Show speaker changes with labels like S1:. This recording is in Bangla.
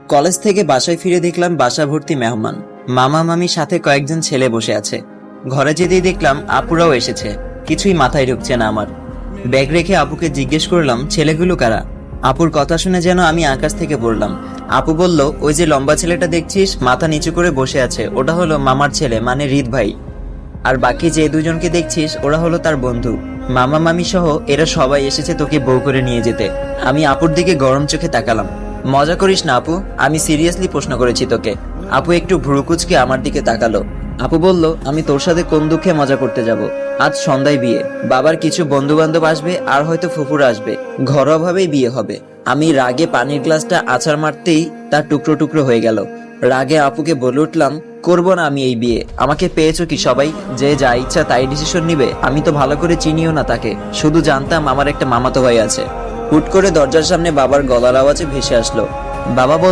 S1: কলেজ থেকে বাসায় ফিরে দেখলাম বাসা ভর্তি মেহমান। মামা মামির সাথে কয়েকজন ছেলে বসে আছে। ঘরে যেতেই দেখলাম আপুরাও এসেছে। কিছুই মাথায় ঢুকছে না আমার। ব্যাগ রেখে আপুকে জিজ্ঞেস করলাম, ছেলেগুলো কারা? আপুর কথা শুনে যেন আমি আকাশ থেকে পড়লাম। আপু বলল, ওই যে লম্বা ছেলেটা দেখছিস মাথা নিচু করে বসে আছে, ওটা হলো মামার ছেলে, মানে হৃদ ভাই। আর বাকি যে দুজনকে দেখছিস ওরা হলো তার বন্ধু। মামা মামি সহ এরা সবাই এসেছে তোকে বউ করে নিয়ে যেতে। আমি আপুর দিকে গরম চোখে তাকালাম। মজা করিস না আপু, আমি সিরিয়াসলি প্রশ্ন করেছি তোকে। আপু একটু ভ্রুকুচকে আমার দিকে তাকালো। আপু বলল, আমি তোর সাথে কোন দুঃখে মজা করতে যাব? আজ সন্ধ্যায় বিয়ে, বাবার কিছু বন্ধু বান্ধব আসবে, আর হয়তো ফুফুরা আসবে, ঘরোয়াভাবেই বিয়ে হবে। আমি রাগে পানির গ্লাসটা আছাড় মারতেই তার টুকরো টুকরো হয়ে গেল। রাগে আপুকে বলে উঠলাম, করবো না আমি এই বিয়ে। আমাকে পেয়েছো কি সবাই? যে যা ইচ্ছা তাই ডিসিশন নিবে? আমি তো ভালো করে চিনিও না তাকে, শুধু জানতাম আমার একটা মামাতো ভাই আছে। হুট করে দরজার সামনে বাবার গলার আওয়াজে ভেসে আসলো। বাবা বলল,